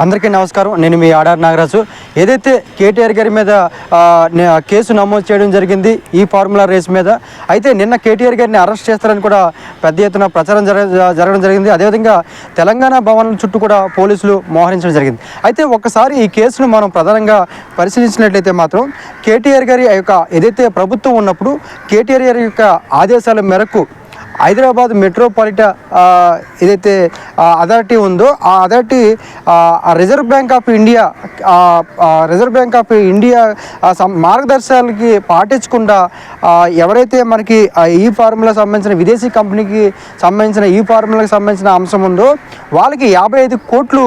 అందరికీ నమస్కారం. నేను మీ ఆడార్ నాగరాజు. ఏదైతే కేటీఆర్ గారి మీద కేసు నమోదు చేయడం జరిగింది ఈ ఫార్ములా రేస్ మీద, అయితే నిన్న కేటీఆర్ గారిని అరెస్ట్ చేస్తారని కూడా పెద్ద ఎత్తున ప్రచారం జరగడం జరిగింది. అదేవిధంగా తెలంగాణ భవన్ చుట్టూ కూడా పోలీసులు మోహరించడం జరిగింది. అయితే ఒక్కసారి ఈ కేసును మనం ప్రధానంగా పరిశీలించినట్లయితే మాత్రం కేటీఆర్ గారి యొక్క ఏదైతే ప్రభుత్వం ఉన్నప్పుడు కేటీఆర్ గారి యొక్క ఆదేశాల మేరకు హైదరాబాద్ మెట్రోపాలిటన్ ఏదైతే అథారిటీ ఉందో ఆ authority reserve bank of India మార్గదర్శకాలకి పాటించకుండా ఎవరైతే మనకి ఈ ఫార్ములా సంబంధించిన విదేశీ కంపెనీకి సంబంధించిన ఈ ఫార్ములాకి సంబంధించిన అంశం ఉందో వాళ్ళకి 55 కోట్లు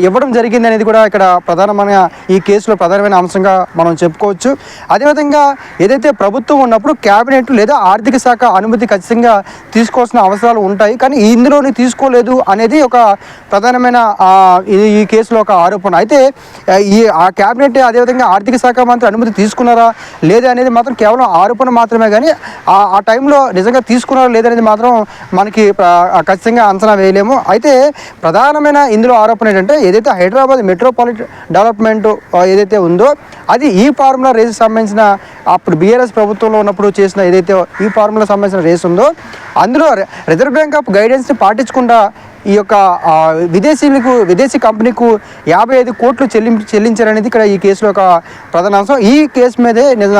ఇవ్వడం జరిగింది అనేది కూడా ఇక్కడ ప్రధానమైన ఈ కేసులో ప్రధానమైన అంశంగా మనం చెప్పుకోవచ్చు. అదేవిధంగా ఏదైతే ప్రభుత్వం ఉన్నప్పుడు క్యాబినెట్ లేదా ఆర్థిక శాఖ అనుమతి ఖచ్చితంగా తీసుకోవాల్సిన అవసరాలు ఉంటాయి, కానీ ఇందులోని తీసుకోలేదు అనేది ఒక ప్రధానమైన ఈ కేసులో ఒక ఆరోపణ. అయితే ఆ క్యాబినెట్ అదేవిధంగా ఆర్థిక శాఖ మంత్రి అనుమతి తీసుకున్నారా లేదా అనేది మాత్రం కేవలం ఆరోపణ మాత్రమే, కానీ ఆ టైంలో నిజంగా తీసుకున్నారా లేదనేది మాత్రం మనకి ఖచ్చితంగా అంచనా వేయలేము. అయితే ప్రధానమైన ఇందులో ఆరోపణ ఏంటంటే ఏదైతే హైదరాబాద్ మెట్రోపాలిటన్ డెవలప్మెంట్ ఏదైతే ఉందో అది ఈ ఫార్ములా రేసుకు సంబంధించిన అప్పుడు బీఆర్ఎస్ ప్రభుత్వంలో ఉన్నప్పుడు చేసిన ఏదైతే ఈ ఫార్ములా సంబంధించిన రేసు ఉందో అందులో రిజర్వ్ బ్యాంక్ ఆఫ్ గైడెన్స్ని పాటించకుండా ఈ యొక్క విదేశీ కంపెనీకు 55 కోట్లు చెల్లించారనేది ఇక్కడ ఈ కేసులో ఒక ప్రధాన అంశం. ఈ కేసు మీదే నిన్న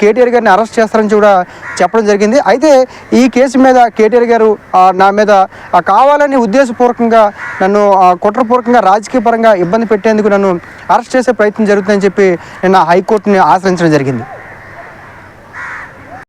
కేటీఆర్ గారిని అరెస్ట్ చేస్తారని కూడా చెప్పడం జరిగింది. అయితే ఈ కేసు మీద కేటీఆర్ గారు నా మీద కావాలని ఉద్దేశపూర్వకంగా నన్ను కుట్రపూర్వకంగా రాజకీయపరంగా ఇబ్బంది పెట్టేందుకు నన్ను అరెస్ట్ చేసే ప్రయత్నం జరుగుతుందని చెప్పి నిన్న హైకోర్టుని ఆశ్రయించడం జరిగింది.